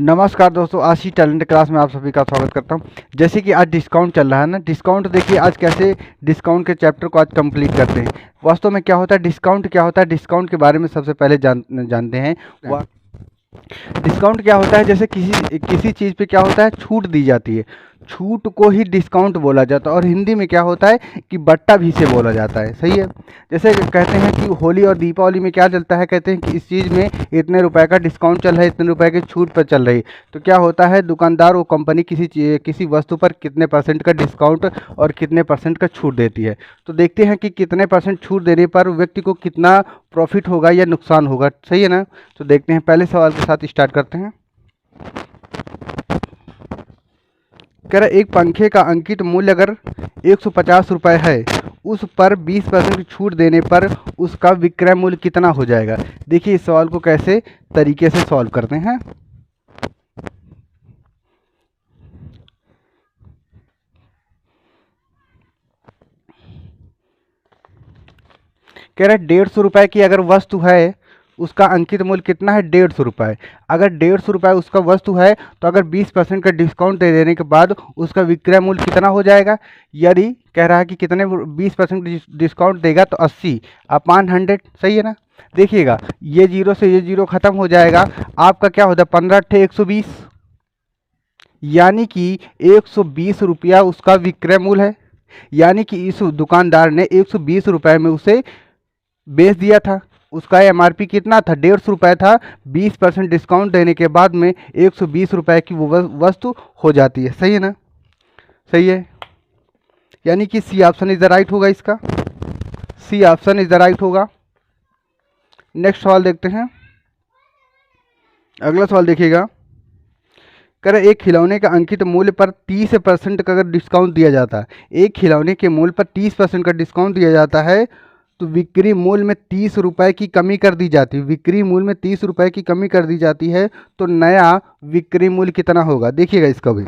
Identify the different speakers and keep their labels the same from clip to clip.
Speaker 1: नमस्कार दोस्तों, आज की टैलेंट क्लास में आप सभी का स्वागत करता हूं। जैसे कि आज डिस्काउंट चल रहा है ना, डिस्काउंट देखिए आज कैसे डिस्काउंट के चैप्टर को आज कंप्लीट करते हैं। वास्तव में क्या होता है डिस्काउंट, क्या होता है डिस्काउंट के बारे में सबसे पहले जानते हैं। डिस्काउंट क्या होता है, जैसे किसी किसी चीज़ पे क्या होता है, छूट दी जाती है। छूट को ही डिस्काउंट बोला जाता है और हिंदी में क्या होता है कि बट्टा भी से बोला जाता है। सही है। जैसे कहते हैं कि होली और दीपावली में क्या चलता है, कहते हैं कि इस चीज़ में इतने रुपए का डिस्काउंट चल रहा है, इतने रुपए की छूट पर चल रही। तो क्या होता है, दुकानदार वो कंपनी किसी वस्तु पर कितने परसेंट का डिस्काउंट और कितने परसेंट का छूट देती है। तो देखते हैं कि कितने परसेंट छूट देने पर व्यक्ति को कितना प्रॉफिट होगा या नुकसान होगा। सही है ना। तो देखते हैं, पहले सवाल के साथ स्टार्ट करते हैं। कह रहा एक पंखे का अंकित मूल्य अगर 150 रुपये है, उस पर 20% की छूट देने पर उसका विक्रय मूल्य कितना हो जाएगा। देखिए इस सवाल को कैसे तरीके से सॉल्व करते हैं। कह रहा है 150 रुपये की अगर वस्तु है, उसका अंकित मूल्य कितना है, 150 रुपये। अगर 150 रुपये उसका वस्तु है तो अगर 20% का डिस्काउंट दे देने के बाद उसका विक्रय मूल्य कितना हो जाएगा। यदि कह रहा है कि कितने 20% डिस्काउंट देगा तो 80 अपॉन 100। सही है ना। देखिएगा ये जीरो से ये जीरो खत्म हो जाएगा, आपका क्या होता है 15 × 120, यानी कि 120 रुपया उसका विक्रय मूल्य है। यानी कि इस दुकानदार ने 120 रुपये में उसे बेच दिया था। उसका एमआरपी कितना था, 150 रुपये था। 20% डिस्काउंट देने के बाद में 120 रुपये की वो वस्तु हो जाती है। सही है ना। सही है, यानी कि C option is the right होगा इसका। C option is the right होगा। नेक्स्ट सवाल देखते हैं। अगला सवाल देखिएगा। कर एक खिलौने का अंकित मूल्य पर 30% का अगर डिस्काउंट दिया जाता है, एक खिलौने के मूल्य पर 30% का डिस्काउंट दिया जाता है तो बिक्री मूल्य में 30 रुपये की कमी कर दी जाती है। बिक्री मूल्य में 30 रुपये की कमी कर दी जाती है तो नया बिक्री मूल्य कितना होगा। देखिएगा इसका भी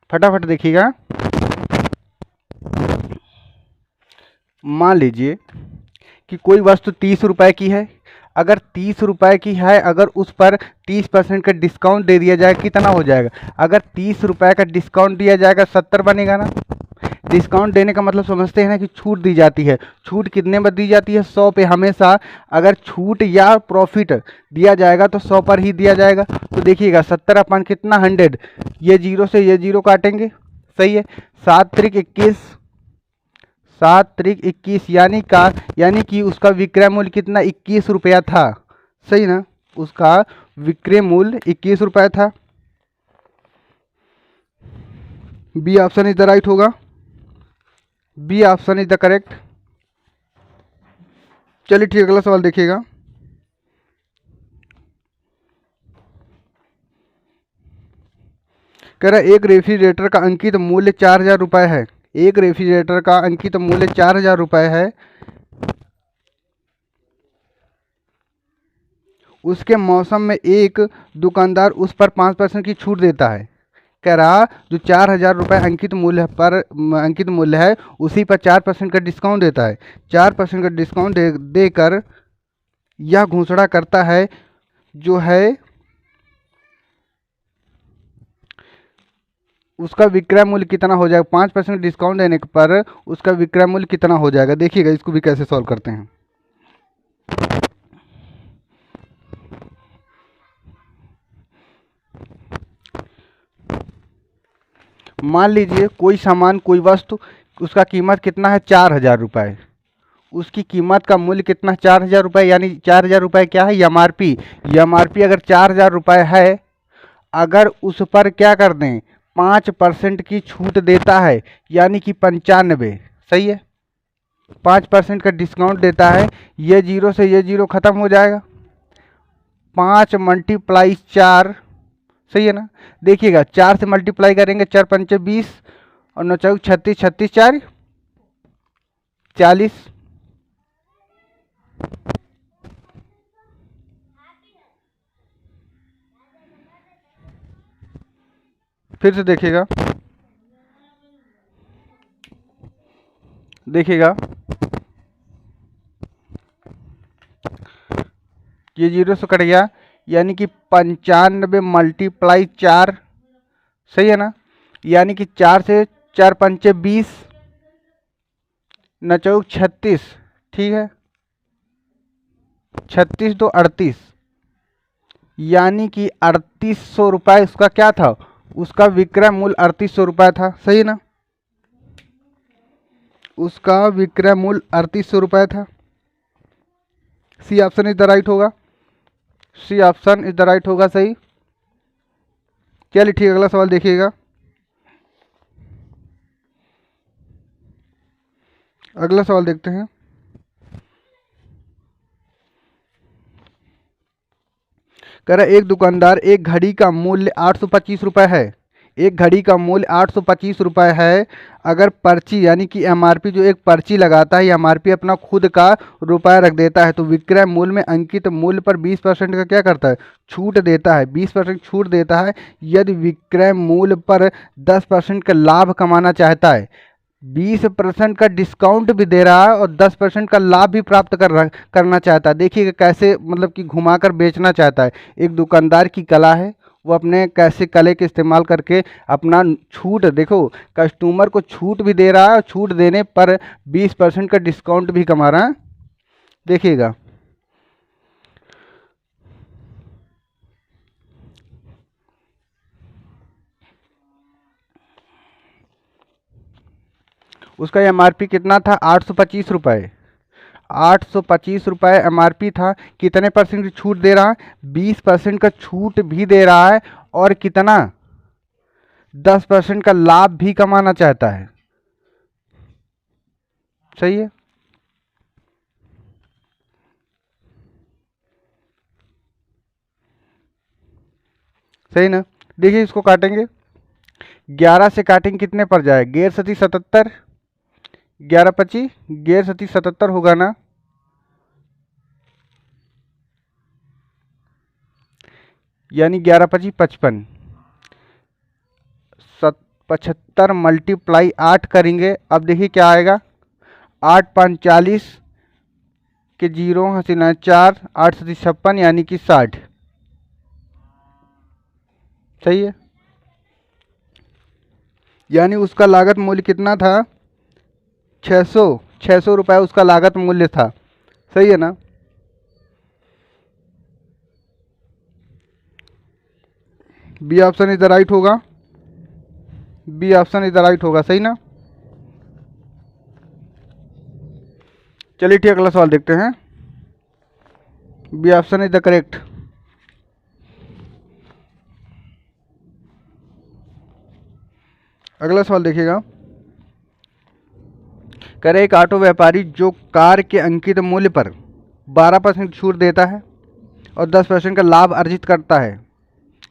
Speaker 1: फटाफट देखिएगा। मान लीजिए कि कोई वस्तु 30 रुपये की है। अगर 30 रुपये की है, अगर उस पर 30% का डिस्काउंट दे दिया जाए कितना हो जाएगा। अगर 30 रुपये का डिस्काउंट दिया जाएगा 70 बनेगा ना। डिस्काउंट देने का मतलब समझते हैं ना कि छूट दी जाती है। छूट कितने पर दी जाती है, 100 पे। हमेशा अगर छूट या प्रॉफिट दिया जाएगा तो 100 पर ही दिया जाएगा। तो देखिएगा 70 अपन कितना 100, ये जीरो से ये जीरो काटेंगे। सही है। 7 × 21, 7 × 21 यानी कि उसका विक्रय मूल्य कितना 21 रुपया था। सही ना। उसका विक्रय मूल्य 21 रुपया था। B option is the right होगा। B option is the correct. चलिए ठीक, अगला सवाल देखिएगा। कह रहा है एक रेफ्रिजरेटर का अंकित मूल्य 4000 रुपये है। एक रेफ्रिजरेटर का अंकित मूल्य 4000 रुपये है। उसके मौसम में एक दुकानदार उस पर 5% की छूट देता है। कह रहा जो 4000 रुपये अंकित मूल्य है उसी पर 4% का डिस्काउंट देता है। 4% का डिस्काउंट देकर यह घोषणा करता है जो है उसका विक्रय मूल्य कितना हो जाएगा। 5% डिस्काउंट देने पर उसका विक्रय मूल्य कितना हो जाएगा। देखिएगा इसको भी कैसे सॉल्व करते हैं। मान लीजिए कोई सामान, कोई वस्तु, उसका कीमत कितना है 4000 रुपये। उसकी कीमत का मूल्य कितना 4000 रुपये, यानी 4000 रुपये क्या है, एमआरपी। एमआरपी अगर 4000 रुपये है, अगर उस पर क्या कर दें 5% की छूट देता है, यानी कि 95। सही है। 5% का डिस्काउंट देता है, ये जीरो से ये जीरो खत्म हो जाएगा। 5 × 4। सही है ना। देखिएगा 4 से मल्टीप्लाई करेंगे, 4 × 5 = 20 और 9 × 36, 36 × 4 = 40। फिर से देखिएगा। देखिएगा ये 0 से कट गया, यानी कि 95 मल्टीप्लाई 4, सही है ना। यानी कि 4 से 4 पंचे 20, न चौक 36, ठीक है, 36 दो 38, यानी कि 3800 रुपये उसका क्या था, उसका विक्रय मूल्य 3800 रुपये था, सही है ना। उसका विक्रय मूल्य 3800 रुपये था। C option is the right होगा, C option is the right होगा, सही। चलिए ठीक है, अगला सवाल देखिएगा। अगला सवाल देखते हैं। कह रहा एक दुकानदार एक घड़ी का मूल्य 825 रुपये है, एक घड़ी का मूल्य 825 रुपये है। अगर पर्ची यानी कि एमआरपी, जो एक पर्ची लगाता है, एमआरपी अपना खुद का रुपया रख देता है, तो विक्रय मूल्य में अंकित मूल्य पर 20% का क्या करता है, छूट देता है, 20% छूट देता है। यदि विक्रय मूल्य पर 10% का लाभ कमाना चाहता है, 20% का डिस्काउंट भी दे रहा है और 10% का लाभ भी प्राप्त करना चाहता है। देखिए कैसे, मतलब कि घुमाकर बेचना चाहता है। एक दुकानदार की कला है, वो अपने कैसे कले के इस्तेमाल करके अपना छूट, देखो कस्टमर को छूट भी दे रहा है और छूट देने पर 20% का डिस्काउंट भी कमा रहा है। देखिएगा, उसका एमआरपी कितना था, 825 रुपये, 825 रुपये एमआरपी था। कितने परसेंट की छूट दे रहा है, 20% का छूट भी दे रहा है, और कितना, 10% का लाभ भी कमाना चाहता है, सही है। सही ना। देखिए इसको काटेंगे, 11 से काटेंगे कितने पर जाए, 11×7=77, 11×25=77 होगा ना। यानी 11×25=55, 75 मल्टीप्लाई 8 करेंगे। अब देखिए क्या आएगा, 8×5=40 के 0 हसीना 4, 8×7=56, यानी कि 60, सही है। यानी उसका लागत मूल्य कितना था, 600 रुपये उसका लागत मूल्य था, सही है ना। B option is the right होगा, B option is the right होगा, सही ना। चलिए ठीक, अगला सवाल देखते हैं। B option is the correct. अगला सवाल देखिएगा। कह रहे एक ऑटो व्यापारी जो कार के अंकित मूल्य पर 12% छूट देता है और 10% का लाभ अर्जित करता है।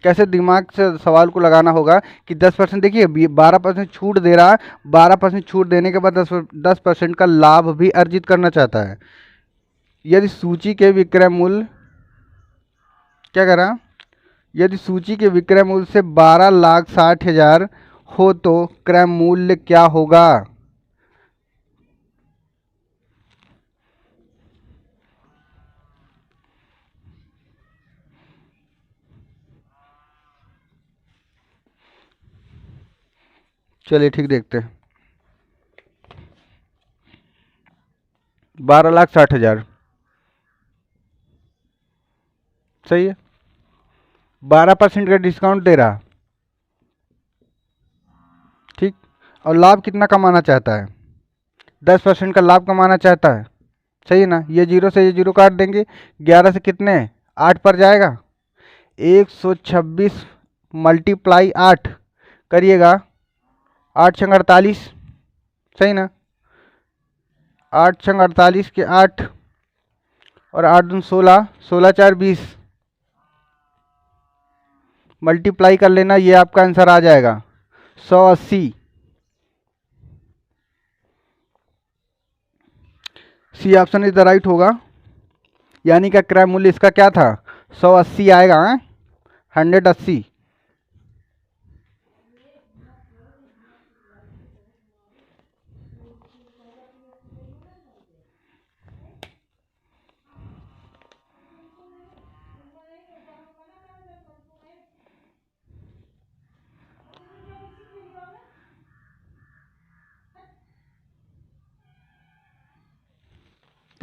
Speaker 1: कैसे, दिमाग से सवाल को लगाना होगा कि 10%, देखिए 12% छूट दे रहा है, 12% छूट देने के बाद 10% का लाभ भी अर्जित करना चाहता है। यदि सूची के विक्रय मूल्य, क्या करा, यदि सूची के विक्रय मूल्य से 12,60,000 हो तो क्रय मूल्य क्या होगा। चलिए ठीक, देखते हैं। 12,60,000, सही है। 12% का डिस्काउंट दे रहा, ठीक, और लाभ कितना कमाना चाहता है, 10% का लाभ कमाना चाहता है, सही है ना। ये 0 से ये 0 काट देंगे, 11 से कितने 8 पर जाएगा, 126 मल्टीप्लाई 8 करिएगा, 8×48, सही ना। 8×48 के 8 और 8×2=16, 16×4=20, मल्टीप्लाई कर लेना, ये आपका आंसर आ जाएगा 180। C option is the right होगा, यानी कि क्रय मूल्य इसका क्या था, 180 आएगा, 180।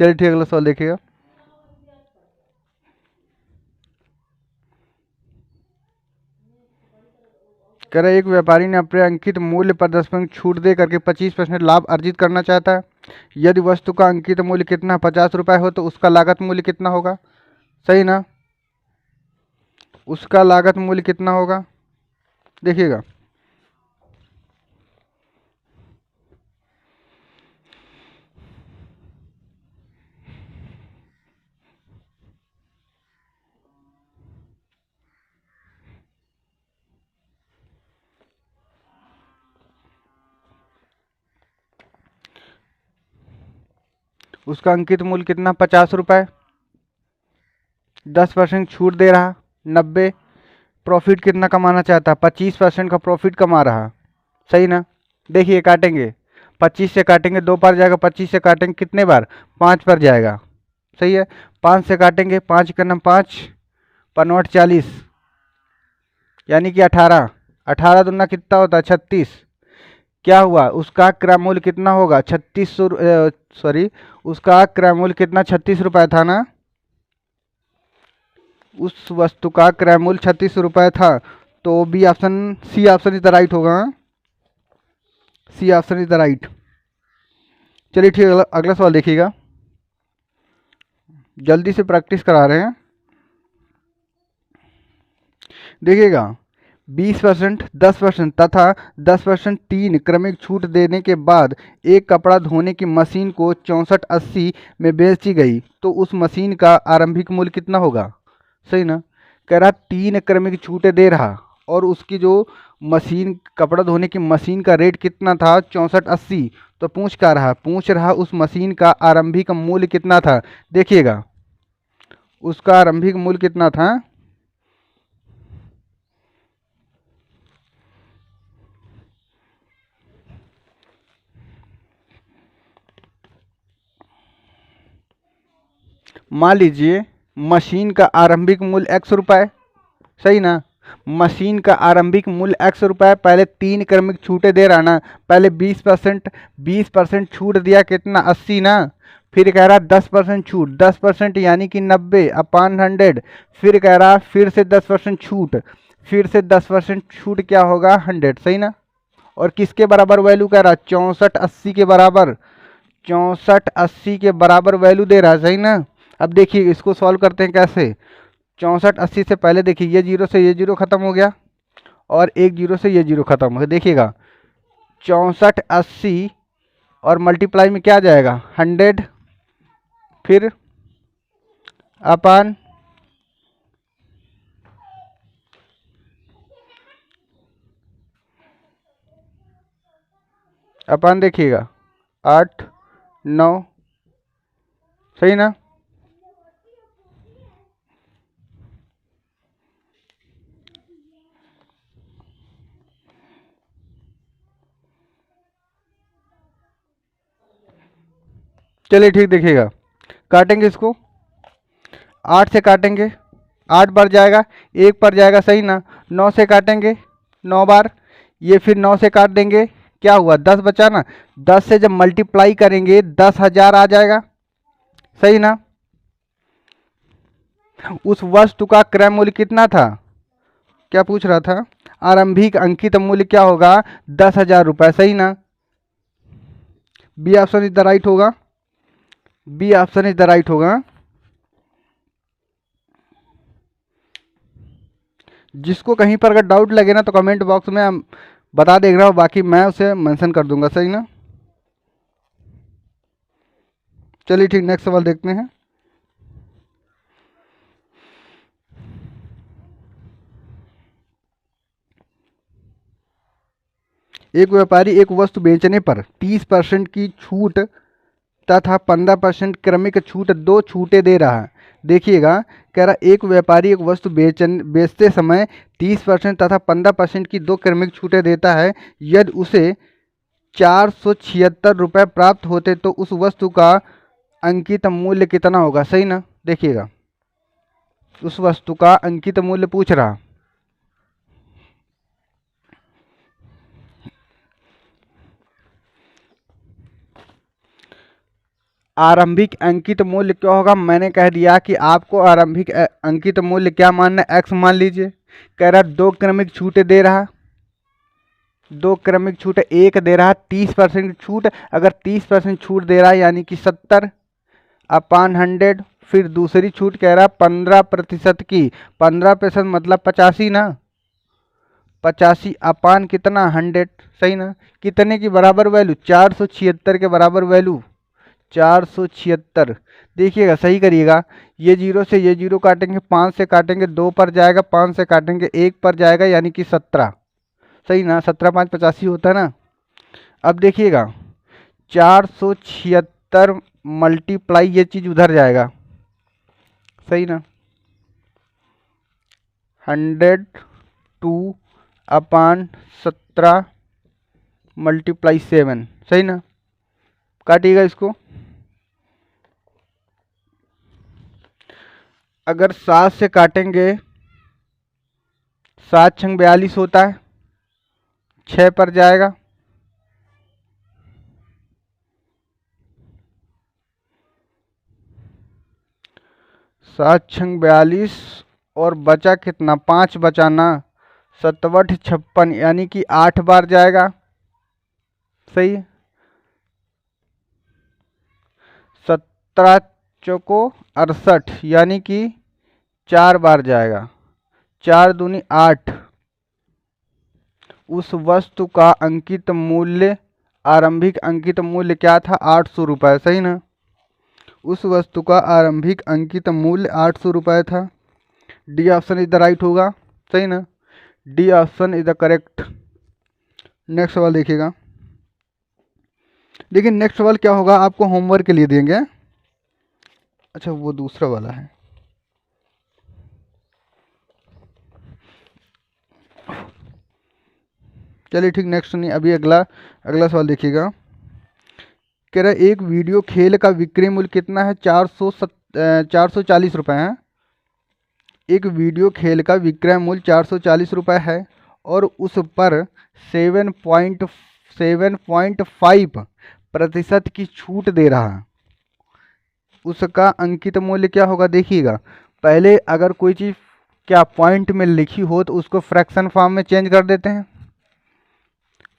Speaker 1: चलिए ठीक है, अगला सवाल देखिएगा। कह रहा है एक व्यापारी ने अपने अंकित मूल्य पर 10% छूट दे करके 25% लाभ अर्जित करना चाहता है। यदि वस्तु का अंकित मूल्य कितना 50 रुपये हो तो उसका लागत मूल्य कितना होगा? सही ना? उसका लागत मूल्य कितना होगा देखिएगा। उसका अंकित मूल्य कितना 50 रुपये, 10% छूट दे रहा 90, प्रॉफिट कितना कमाना चाहता 25% का प्रॉफिट कमा रहा। सही ना? देखिए काटेंगे, 25 से काटेंगे 2 बार जाएगा, 25 से काटेंगे कितने बार 5 बार जाएगा। सही है, 5 से काटेंगे, 5 का नाम 5 5 40, यानी कि 18, 18 दुना कितना होता है 36। क्या हुआ? उसका क्रय मूल्य कितना होगा 3600, सॉरी, उसका क्रय मूल्य कितना 36 रुपये था ना? उस वस्तु का क्रय मूल्य 36 रुपये था। तो B option, C option is the right होगा। C option is the right. चलिए ठीक है, अगला सवाल देखिएगा, जल्दी से प्रैक्टिस करा रहे हैं। देखिएगा, 20%, 10% तथा 10% तीन क्रमिक छूट देने के बाद एक कपड़ा धोने की मशीन को 6480 में बेची गई तो उस मशीन का आरंभिक मूल्य कितना होगा? सही ना? कह रहा 3 क्रमिक छूटें दे रहा और उसकी जो मशीन, कपड़ा धोने की मशीन का रेट कितना था 6480। तो पूछ रहा उस मशीन का आरंभिक मूल्य कितना था। देखिएगा, उसका आरंभिक मूल्य कितना था? मान लीजिए मशीन का आरंभिक मूल्य ₹X। सही ना? मशीन का आरंभिक मूल्य ₹X। पहले 3 क्रमिक छूटे दे रहा ना, पहले 20% छूट दिया कितना 80 ना, फिर कह रहा 10% छूट, 10% यानी कि 90 अपॉन 100, फिर कह रहा फिर से 10% छूट, फिर से 10% छूट क्या होगा 100। सही ना? और किसके बराबर वैल्यू कह रहा 6480 के बराबर, 6480 के बराबर वैल्यू दे रहा है। सही ना? अब देखिए इसको सॉल्व करते हैं कैसे। 6480 से पहले देखिए ये जीरो से ये जीरो खत्म हो गया और एक जीरो से ये जीरो खत्म हो गया। देखिएगा 6480 और मल्टीप्लाई में क्या आ जाएगा 100, फिर अपान देखिएगा 8 9। सही ना? चलिए ठीक, देखिएगा काटेंगे इसको, 8 से काटेंगे 8 बार जाएगा, 1 पर जाएगा। सही ना? 9 से काटेंगे 9 बार, ये फिर 9 से काट देंगे, क्या हुआ 10 बचा ना, 10 से जब मल्टीप्लाई करेंगे 10,000 आ जाएगा। सही ना? उस वस्तु का क्रय मूल्य कितना था? क्या पूछ रहा था? आरंभिक अंकित मूल्य क्या होगा 10,000 रुपये। सही ना? B option is the right होगा। B option is the right होगा। जिसको कहीं पर अगर डाउट लगे ना तो कमेंट बॉक्स में हम बता देगा, बाकी मैं उसे मेंशन कर दूंगा। सही ना? चलिए ठीक, नेक्स्ट सवाल देखते हैं। एक व्यापारी एक वस्तु बेचने पर 30% की छूट तथा 15% क्रमिक छूट, दो छूटें दे रहा है। देखिएगा, कह रहा एक व्यापारी एक वस्तु बेचते समय 30% तथा 15% की दो क्रमिक छूटें देता है। यदि उसे 476 रुपये प्राप्त होते तो उस वस्तु का अंकित मूल्य कितना होगा? सही ना? देखिएगा, उस वस्तु का अंकित मूल्य पूछ रहा। आरंभिक अंकित मूल्य क्या होगा, मैंने कह दिया कि आपको आरंभिक अंकित मूल्य क्या मानना है, एक्स मान लीजिए। कह रहा 2 क्रमिक छूट दे रहा, 2 क्रमिक छूट, एक दे रहा 30% छूट। अगर 30% छूट दे रहा है यानी कि 70/100। फिर दूसरी छूट कह रहा 15% की, 15% मतलब 85 ना, 85 अपान कितना 100, सही ना। कितने की बराबर वैल्यू, 476 के बराबर वैल्यू, 476। देखिएगा सही करिएगा, ये जीरो से ये जीरो काटेंगे, 5 से काटेंगे 2 पर जाएगा, 5 से काटेंगे 1 पर जाएगा यानी कि 17, सही ना। 17 5 85 होता है ना। अब देखिएगा 476 मल्टीप्लाई ये चीज उधर जाएगा, सही ना। 102/17 मल्टीप्लाई 7, सही ना। काटिएगा इसको, अगर 7 से काटेंगे 7 छंग 42 होता है, 6 पर जाएगा, 7 छंग 42 और बचा कितना, 5 बचा ना, 7 56 यानी कि 8 बार जाएगा, सही है। 17 चौको 68 यानी कि 4 बार जाएगा, 4 दूनी 8। उस वस्तु का अंकित मूल्य, आरंभिक अंकित मूल्य क्या था, 800 रुपये, सही ना। उस वस्तु का आरंभिक अंकित मूल्य 800 रुपये था। D option is the right होगा, सही ना। D option is the correct. Next सवाल देखिएगा। लेकिन नेक्स्ट सवाल क्या होगा, आपको होमवर्क के लिए देंगे। अच्छा वो दूसरा वाला है, चलिए ठीक, नेक्स्ट नहीं, अभी अगला सवाल देखिएगा। कह रहा एक वीडियो खेल का विक्रय मूल्य कितना है, 440 रुपये है। एक वीडियो खेल का विक्रय मूल्य 440 रुपये है और उस पर 7.5% की छूट दे रहा है, उसका अंकित मूल्य क्या होगा। देखिएगा पहले अगर कोई चीज़ क्या पॉइंट में लिखी हो तो उसको फ्रैक्शन फॉर्म में चेंज कर देते हैं।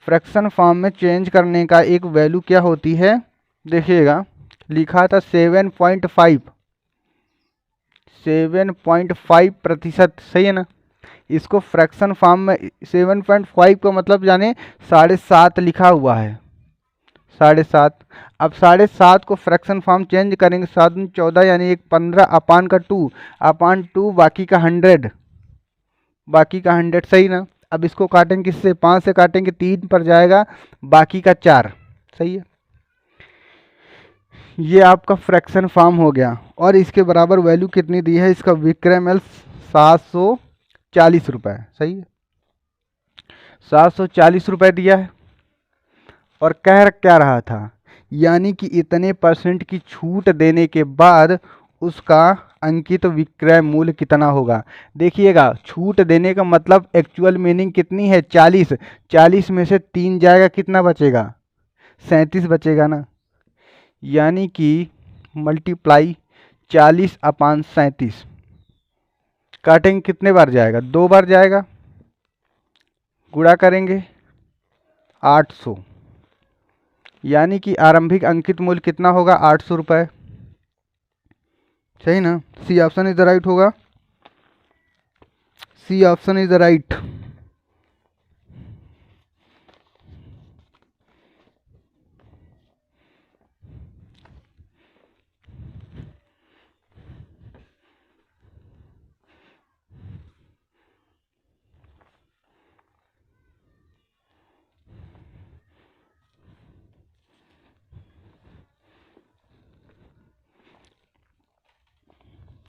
Speaker 1: फ्रैक्शन फॉर्म में चेंज करने का एक वैल्यू क्या होती है, देखिएगा लिखा था 7.5%, सही है ना। इसको फ्रैक्शन फॉर्म में 7.5 का मतलब जाने 7.5 लिखा हुआ है, 7.5। अब 7.5 को फ्रैक्शन फॉर्म चेंज करेंगे, 7 दूनी 14 यानी एक 15 अपान का 2 बाकी का 100, सही ना। अब इसको काटेंगे किससे, 5 से काटेंगे 3 पर जाएगा, बाकी का 4, सही है। ये आपका फ्रैक्शन फॉर्म हो गया। और इसके बराबर वैल्यू कितनी दी है, इसका विक्रय मूल्य 740 रुपये, सही है। 740 रुपये दिया है और कह क्या रहा था, यानी कि इतने % की छूट देने के बाद उसका अंकित विक्रय मूल्य कितना होगा। देखिएगा छूट देने का मतलब एक्चुअल मीनिंग कितनी है, 40। 40 में से 3 जाएगा, कितना बचेगा, 37 बचेगा ना। यानी कि मल्टीप्लाई 40/37, काटेंगे कितने बार जाएगा, 2 बार जाएगा, गुणा करेंगे 800, यानी कि आरंभिक अंकित मूल्य कितना होगा, 800 रुपये, सही ना। C option is the right होगा, C option is the right.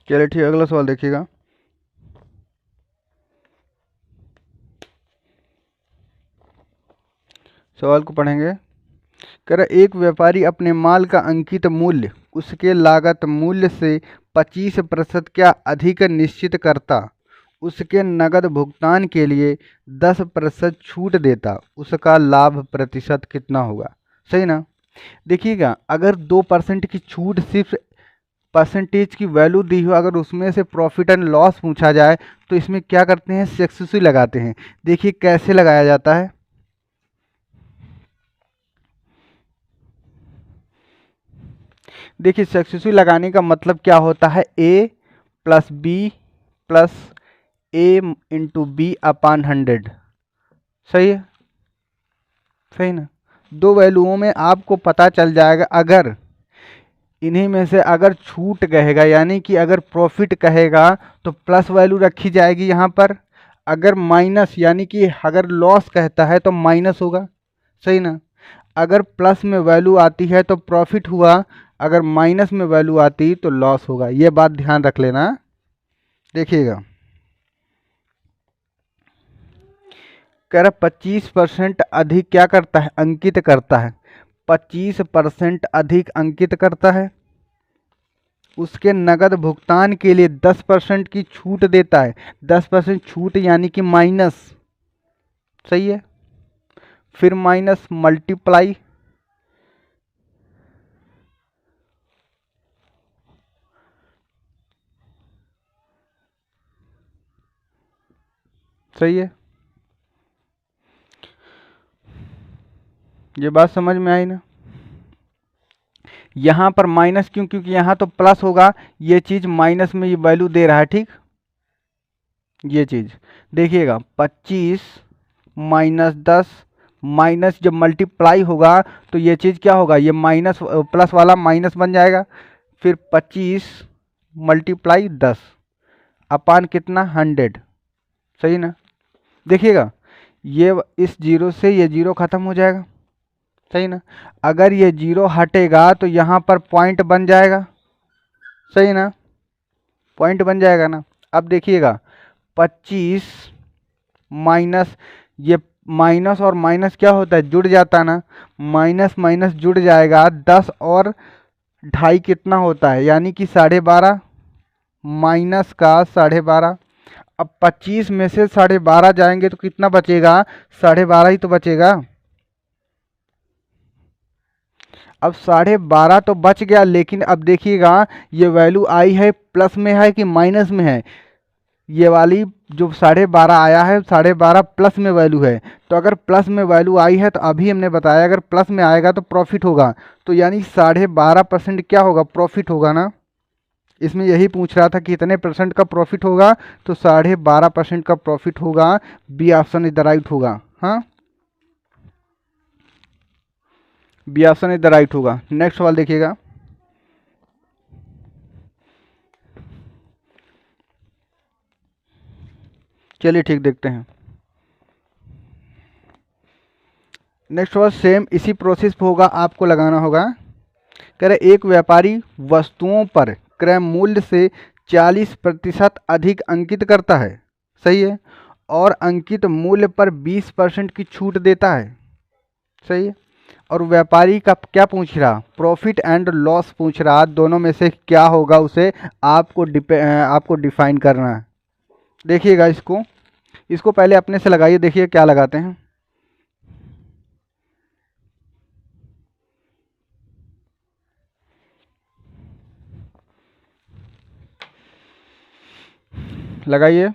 Speaker 1: चलिए ठीक, अगला सवाल देखिएगा। सवाल को पढ़ेंगे। कह रहा एक व्यापारी अपने माल का अंकित मूल्य उसके लागत मूल्य से 25% क्या अधिक निश्चित करता, उसके नगद भुगतान के लिए 10% छूट देता, उसका लाभ प्रतिशत कितना होगा, सही ना। देखिएगा, अगर 2% की छूट सिर्फ परसेंटेज की वैल्यू दी हो, अगर उसमें से प्रॉफिट एंड लॉस पूछा जाए तो इसमें क्या करते हैं, सक्सेसिव लगाते हैं। देखिए कैसे लगाया जाता है। देखिए सक्सेसिव लगाने का मतलब क्या होता है, ए प्लस बी प्लस ए इंटू बी अपान 100। सही है, सही ना। दो वैल्यूओं में आपको पता चल जाएगा। अगर इन्हीं में से अगर छूट कहेगा यानी कि अगर प्रॉफिट कहेगा तो प्लस वैल्यू रखी जाएगी यहाँ पर। अगर माइनस यानी कि अगर लॉस कहता है तो माइनस होगा। सही ना। अगर प्लस में वैल्यू आती है तो प्रॉफिट हुआ, अगर माइनस में वैल्यू आती तो लॉस होगा। ये बात ध्यान रख लेना। देखिएगा, कह रहा 25% अधिक क्या करता है, अंकित करता है। 25% अधिक अंकित करता है, उसके नगद भुगतान के लिए 10% की छूट देता है। 10% छूट यानी कि माइनस। सही है। फिर माइनस मल्टीप्लाई, सही है। ये बात समझ में आई ना। यहाँ पर माइनस क्यों, क्योंकि यहाँ तो प्लस होगा, ये चीज़ माइनस में ये वैल्यू दे रहा है। ठीक, ये चीज़ देखिएगा 25 माइनस 10 माइनस जब मल्टीप्लाई होगा तो ये चीज़ क्या होगा, ये माइनस प्लस वाला माइनस बन जाएगा। फिर 25 मल्टीप्लाई 10 अपान कितना 100। सही ना। देखिएगा ये इस जीरो से ये जीरो ख़त्म हो जाएगा। सही ना। अगर ये जीरो हटेगा तो यहाँ पर पॉइंट बन जाएगा। सही ना, पॉइंट बन जाएगा ना। अब देखिएगा 25 माइनस, ये माइनस और माइनस क्या होता है, जुड़ जाता है ना। माइनस माइनस जुड़ जाएगा, 10 और 2.5 कितना होता है, यानी कि 12.5 माइनस का 12.5। अब 25 में से 12.5 जाएंगे तो कितना बचेगा, 12.5 ही तो बचेगा। अब 12.5 तो बच गया, लेकिन अब देखिएगा ये वैल्यू आई है प्लस में है कि माइनस में है। ये वाली जो 12.5 आया है, 12.5 प्लस में वैल्यू है। तो अगर प्लस में वैल्यू आई है तो अभी हमने बताया अगर प्लस में आएगा तो प्रॉफिट होगा। तो यानी 12.5% क्या होगा, प्रॉफिट होगा ना। इसमें यही पूछ रहा था कि कितने परसेंट का प्रॉफिट होगा, तो 12.5% का प्रॉफिट होगा। B option is the right होगा। हाँ, B option is the right होगा। नेक्स्ट सवाल देखिएगा। चलिए ठीक, देखते हैं। नेक्स्ट सवाल सेम इसी प्रोसेस पे होगा, आपको लगाना होगा। कह रहे एक व्यापारी वस्तुओं पर क्रय मूल्य से 40% अधिक अंकित करता है। सही है। और अंकित मूल्य पर 20% की छूट देता है। सही है। और व्यापारी का क्या पूछ रहा, प्रॉफिट एंड लॉस पूछ रहा। दोनों में से क्या होगा उसे आपको डिफाइन करना है। देखिएगा इसको इसको पहले अपने से लगाइए, देखिए क्या लगाते हैं। लगाइए।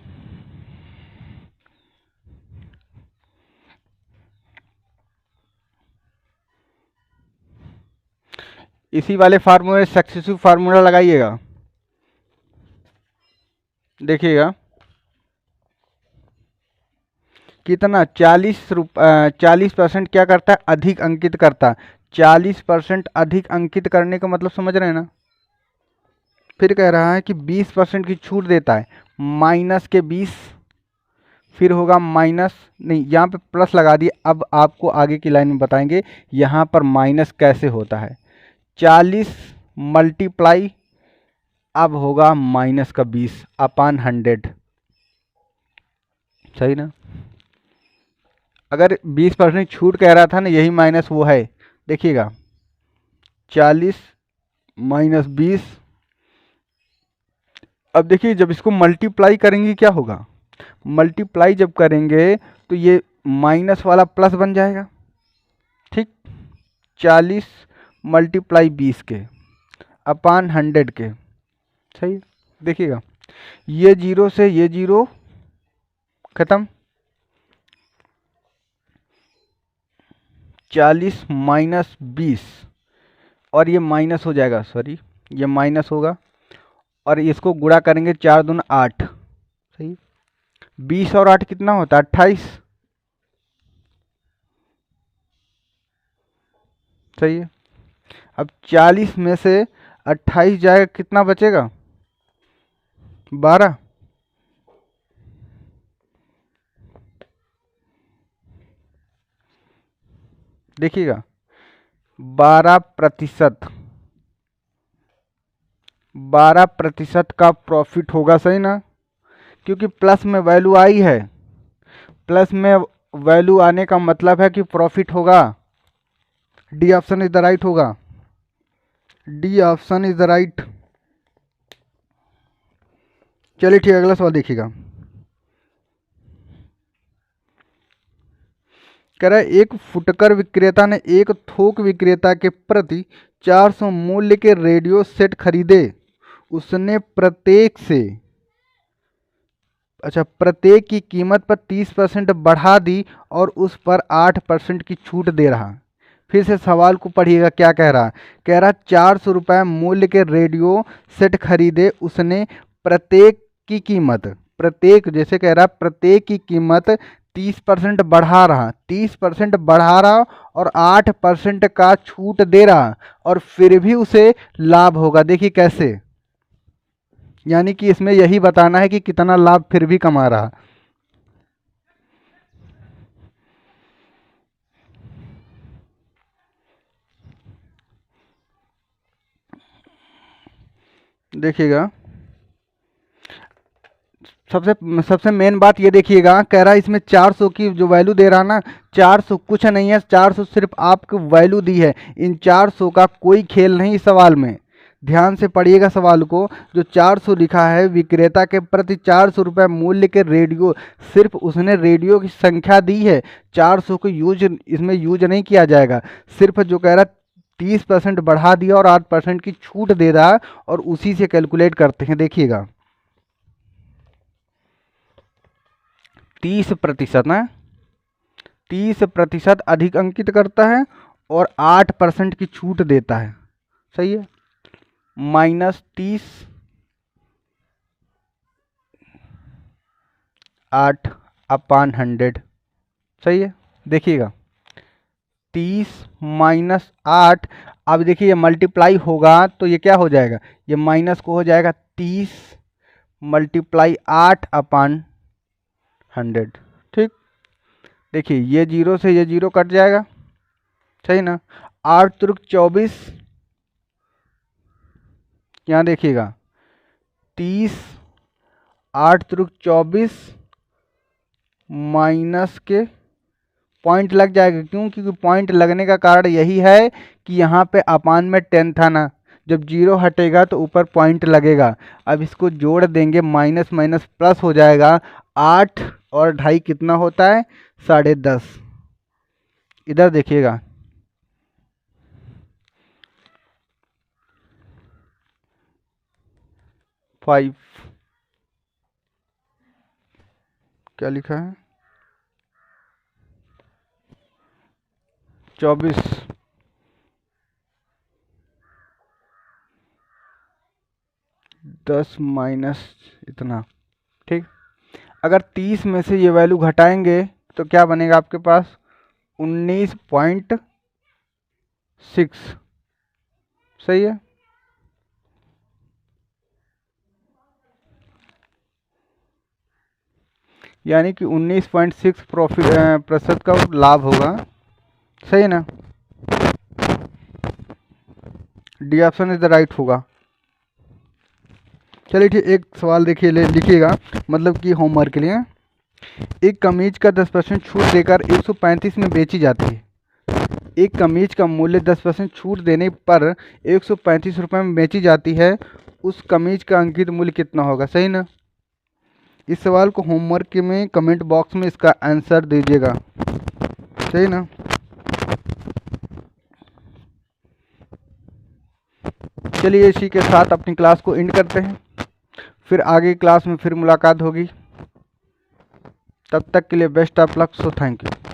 Speaker 1: इसी वाले फार्मूले सक्सेसिव फार्मूला लगाइएगा। देखिएगा कितना 40% क्या करता है, अधिक अंकित करता है। 40% अधिक अंकित करने का मतलब समझ रहे हैं ना। फिर कह रहा है कि 20% की छूट देता है, माइनस के 20। फिर होगा माइनस, नहीं यहाँ पे प्लस लगा दिए। अब आपको आगे की लाइन में बताएंगे यहाँ पर माइनस कैसे होता है। 40 मल्टीप्लाई, अब होगा माइनस का 20 अपान 100। सही ना। अगर 20% छूट कह रहा था ना, यही माइनस वो है। देखिएगा 40 माइनस 20। अब देखिए जब इसको मल्टीप्लाई करेंगे क्या होगा, मल्टीप्लाई जब करेंगे तो ये माइनस वाला प्लस बन जाएगा। ठीक, 40 मल्टीप्लाई 20 के अपान 100 के। सही, देखिएगा ये जीरो से ये जीरो खत्म, 40 माइनस 20 और ये माइनस हो जाएगा, सॉरी ये माइनस होगा और इसको गुणा करेंगे 4 दूनी 8। सही, 20 और 8 कितना होता है 28। सही है, अब 40 में से 28 जाएगा, कितना बचेगा 12। देखिएगा 12%, 12% का प्रॉफिट होगा। सही ना, क्योंकि प्लस में वैल्यू आई है, प्लस में वैल्यू आने का मतलब है कि प्रॉफिट होगा। D option is the right होगा, D option is the right. चलिए ठीक है, अगला सवाल देखिएगा। कह रहा है एक फुटकर विक्रेता ने एक थोक विक्रेता के प्रति 400 मूल्य के रेडियो सेट खरीदे। उसने प्रत्येक से, अच्छा प्रत्येक की कीमत पर 30% बढ़ा दी और उस पर 8% की छूट दे रहा। फिर से सवाल को पढ़िएगा, क्या कह रहा, कह रहा 400 रुपये मूल्य के रेडियो सेट खरीदे उसने, प्रत्येक की कीमत, प्रत्येक जैसे कह रहा प्रत्येक की कीमत 30% बढ़ा रहा, 30% बढ़ा रहा और 8% का छूट दे रहा और फिर भी उसे लाभ होगा। देखिए कैसे, यानी कि इसमें यही बताना है कि कितना लाभ फिर भी कमा रहा। देखिएगा सबसे सबसे मेन बात ये देखिएगा, कह रहा है इसमें 400 की जो वैल्यू दे रहा ना, 400 कुछ नहीं है, 400 सिर्फ आपको वैल्यू दी है। इन 400 का कोई खेल नहीं इस सवाल में, ध्यान से पढ़िएगा सवाल को। जो 400 लिखा है, विक्रेता के प्रति 400 रुपये मूल्य के रेडियो, सिर्फ उसने रेडियो की संख्या दी है, 400 को यूज इसमें यूज नहीं किया जाएगा। सिर्फ जो कह रहा 30% बढ़ा दिया और 8% की छूट दे रहा और उसी से कैलकुलेट करते हैं। देखिएगा 30% ना, 30% अधिक अंकित करता है और 8% की छूट देता है। सही है, -30 8/100। सही है, देखिएगा 30 माइनस 8, अब देखिए ये मल्टीप्लाई होगा तो ये क्या हो जाएगा, ये माइनस को हो जाएगा 30 मल्टीप्लाई 8/100। ठीक, देखिए ये जीरो से ये जीरो कट जाएगा। सही ना, 8 त्रिक 24, यहाँ देखिएगा 30, 8 त्रिक 24 माइनस के पॉइंट लग जाएगा। क्यों, क्योंकि पॉइंट लगने का कारण यही है कि यहाँ पे अपान में 10 था ना, जब जीरो हटेगा तो ऊपर पॉइंट लगेगा। अब इसको जोड़ देंगे, माइनस माइनस प्लस हो जाएगा, 8 और 2.5 कितना होता है 10.5। इधर देखिएगा 5, क्या लिखा है 24, 10 माइनस इतना। ठीक, अगर 30 में से ये वैल्यू घटाएंगे तो क्या बनेगा आपके पास 19.6। सही है, यानी कि 19.6 प्रतिशत का लाभ होगा। सही है ना, D option is the right होगा। चलिए ठीक, एक सवाल देखिए लिखिएगा, मतलब कि होमवर्क के लिए। एक कमीज का 10% छूट देकर 135 में बेची जाती है। एक कमीज का मूल्य 10% छूट देने पर 135 रुपये में बेची जाती है। उस कमीज का अंकित मूल्य कितना होगा। सही ना, इस सवाल को होमवर्क में कमेंट बॉक्स में इसका आंसर दीजिएगा। सही ना, चलिए इसी के साथ अपनी क्लास को एंड करते हैं, फिर आगे क्लास में फिर मुलाकात होगी। तब तक के लिए best of luck. So thank you.